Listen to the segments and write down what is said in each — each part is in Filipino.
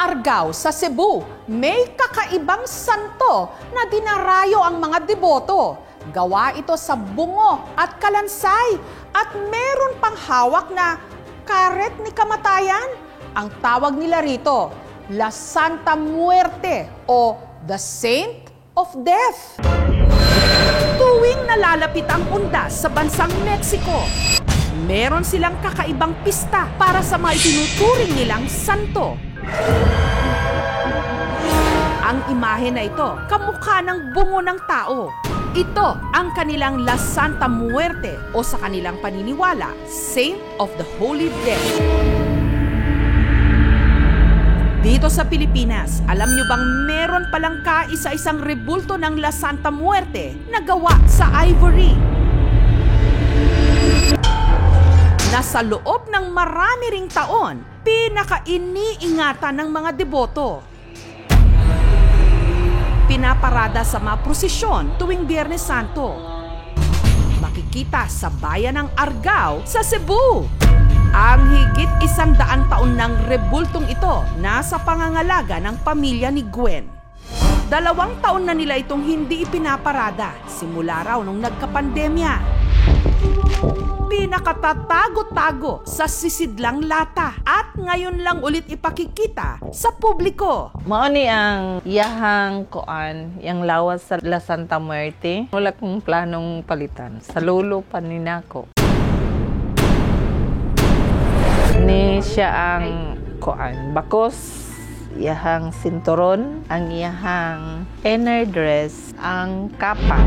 Argao sa Cebu, may kakaibang santo na dinarayo ang mga deboto. Gawa ito sa bungo at kalansay at meron pang hawak na karet ni kamatayan. Ang tawag nila rito, La Santa Muerte o The Saint of Death. Tuwing nalalapit ang undas sa bansang Mexico, meron silang kakaibang pista para sa mga itinuturing nilang santo. Ang imahe na ito, kamukha ng bungo ng tao. Ito ang kanilang La Santa Muerte o sa kanilang paniniwala, Saint of the Holy Dead. Dito sa Pilipinas, alam nyo bang meron palang kaisa-isang rebulto ng La Santa Muerte na gawa sa ivory? Na sa loob ng marami ring taon, pinaka-iniingatan ng mga deboto. Pinaparada sa mga prosesyon tuwing Biyernes Santo. Makikita sa bayan ng Argao sa Cebu. Ang higit 100 taon ng rebultong ito nasa pangangalaga ng pamilya ni Gwen. 2 taon na nila itong hindi ipinaparada simula raw nung nagkapandemya. Pinakatatago-tago sa sisidlang lata at ngayon lang ulit ipakikita sa publiko. Mao ni ang iyahang koan, yang lawas sa La Santa Muerte. Wala kong planong palitan. Sa lolo pa ni nako. Ni siya ang koan, bakos, iyahang sinturon, ang iyahang inner dress, ang kapa.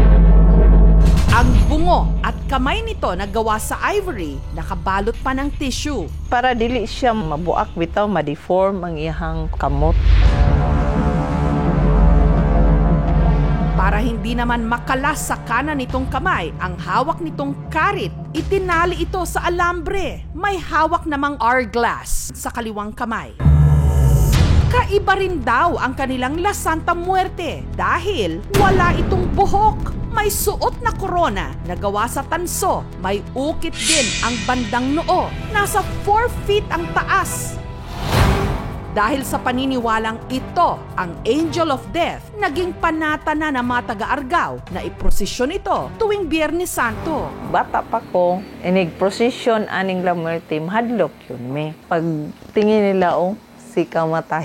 Ang bungo at kamay nito na gawa sa ivory, nakabalot pa ng tissue. Para dili siya mabuak bitaw, ma-deform ang iyahang kamot. Para hindi naman makalas sa kanan nitong kamay, ang hawak nitong karit, itinali ito sa alambre. May hawak namang hourglass sa kaliwang kamay. Kaiba rin daw ang kanilang La Santa Muerte dahil wala itong buhok. May suot na korona na gawa sa tanso. May ukit din ang bandang noo. Nasa 4 feet ang taas. Dahil sa paniniwalang ito ang Angel of Death, naging panata na ng mga taga-Argao na iprosesyon ito tuwing Biyernes Santo. Bata pa ko, inig-prosesyon aning La Muerte, mahadlok yun me. Pag tingin nila, si kamatay.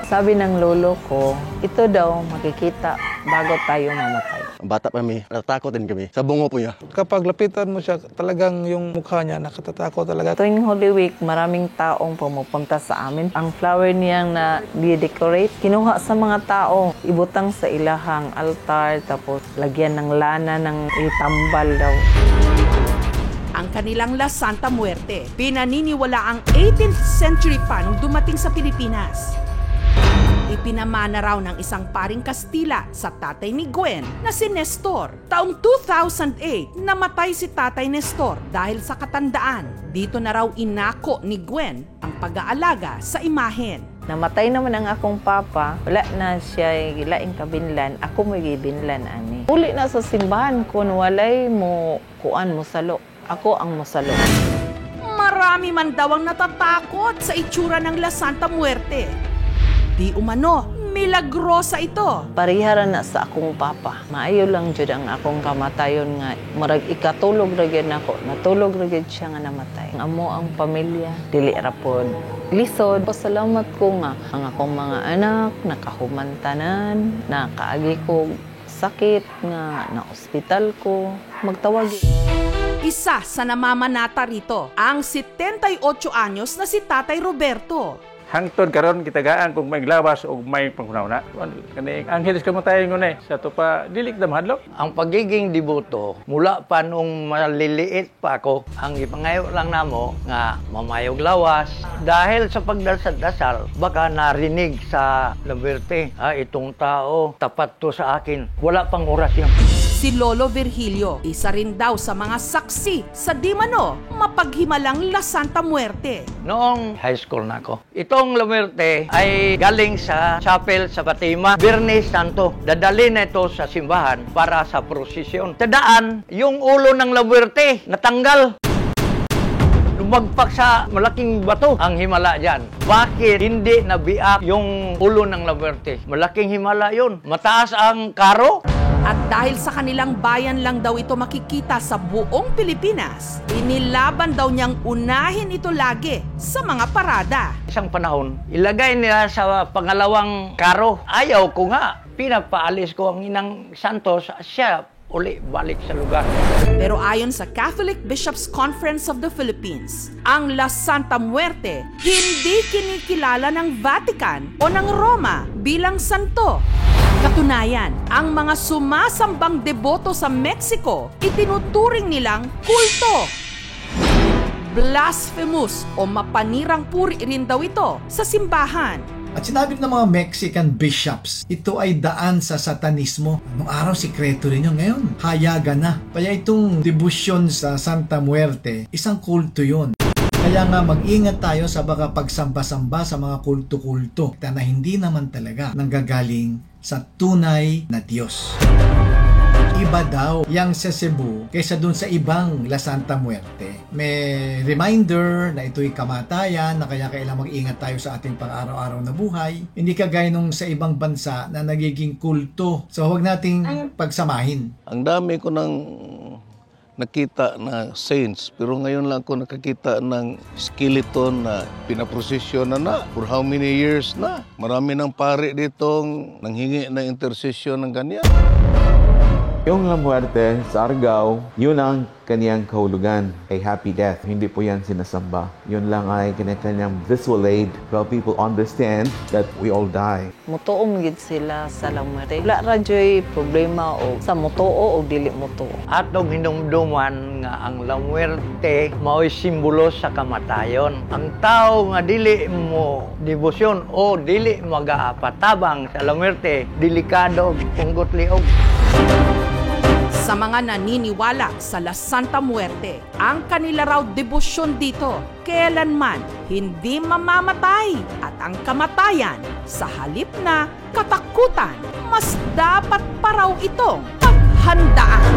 Sabi ng lolo ko, ito daw makikita bago tayo mamatay. Bata pa kami, natatakot din kami sa bungo po niya. Kapag lapitan mo siya, talagang yung mukha niya nakatatakot talaga. Tuwing Holy Week, maraming taong pumupunta sa amin. Ang flower niyang na di-decorate, kinuha sa mga tao, ibutang sa ilahang altar, tapos lagyan ng lana ng itambal daw. Ang kanilang La Santa Muerte, pinaniniwala ang 18th century pa nung dumating sa Pilipinas. Ipinamana raw ng isang paring Kastila sa tatay ni Gwen na si Nestor. Taong 2008, namatay si tatay Nestor dahil sa katandaan. Dito na raw inako ni Gwen ang pag-aalaga sa imahen. Namatay naman ang akong papa, wala na siya gilaing kabinlan, ako may gibinlan ani. Uli na sa simbahan kun walay mo kuan mo salo. Ako ang masalo. Marami man daw ang natatakot sa itsura ng La Santa Muerte. Di umano, milagrosa ito. Parihara na sa akong papa. Maayo lang jud ang akong kamatayon nga marag ikatulog ra gyud nako. Natulog ra gyud siya nga namatay. Ang amo ang pamilya dili ra pod lisod. Pasalamat ko nga ang akong mga anak nakahumantanan, nakaagi ko sakit nga na ospital ko. Magtawag. Isa sa namamanata rito, ang 78 anyos na si Tatay Roberto. Hangtod karon kitagaan kung may glabas o may panghunaw-na. Kani angheles kamatayon ngunay sa to pa dilik na mahadlok. Ang pagiging deboto mula pa nung maliliit pa ako, ang ipangayo lang namo nga mamayog lawas dahil sa pagdasal-dasal baka narinig sa La Muerte, itong tao tapat to sa akin. Wala pang oras yan. Si Lolo Virgilio, isa rin daw sa mga saksi sa di mano mapaghimalang La Santa Muerte. Noong high school na ako, itong La Muerte ay galing sa chapel sa Fatima, Biyernes Santo. Dadali na ito sa simbahan para sa prosesyon. Sa daan, yung ulo ng La Muerte natanggal. lumagpak sa malaking bato ang himala dyan. Bakit hindi nabiak yung ulo ng La Muerte? Malaking himala yun. Mataas ang karo. At dahil sa kanilang bayan lang daw ito makikita sa buong Pilipinas, inilaban daw niyang unahin ito lagi sa mga parada. Isang panahon, ilagay nila sa pangalawang karo. Ayaw ko nga. Pinapaalis ko ang Inang Santos, siya uli balik sa lugar. Pero ayon sa Catholic Bishops' Conference of the Philippines, ang La Santa Muerte hindi kinikilala ng Vatican o ng Roma bilang santo. Katunayan, ang mga sumasambang deboto sa Mexico itinuturing nilang kulto. Blasphemous o mapanirang puri rin daw ito sa simbahan. At sinabi ng mga Mexican bishops, ito ay daan sa satanismo. Noong araw, sikreto rin yun. Ngayon, hayagan na. Kaya itong debosyon sa Santa Muerte, isang kulto yun. Kaya nga mag-ingat tayo sa baka pagsamba-samba sa mga kulto-kulto na hindi naman talaga nanggagaling sa tunay na Diyos. Iba daw yang sa Cebu kaysa dun sa ibang La Santa Muerte. May reminder na ito'y kamatayan na kaya kailangan mag-ingat tayo sa ating pang-araw-araw na buhay. Hindi kagaya nung sa ibang bansa na nagiging kulto. So huwag nating pagsamahin. Ang dami ko nang nakita na saints, pero ngayon lang ako nakakita ng skeleton na pinaprosesyon na for how many years na. Marami ng pari ditong nanghingi ng intercession ng ganyan. Yung La Muerte sa Argao, yun ang kaniyang kahulugan, a happy death. Hindi po yan sinasamba. Yun lang ay kanyang visual aid while people understand that we all die. Mutuo gid sila sa La Muerte. Wala ra joy problema o sa mutuo o dili mutuo. Atong hinumduman nga ang La Muerte mao'y simbolo sa kamatayon. Ang tao nga dili mo debosyon o dili magaapatabang sa La Muerte, delikado punggot liog. Sa mga naniniwala sa La Santa Muerte, ang kanila raw debosyon dito kailanman hindi mamamatay at ang kamatayan sa halip na katakutan, mas dapat pa raw itong paghandaan.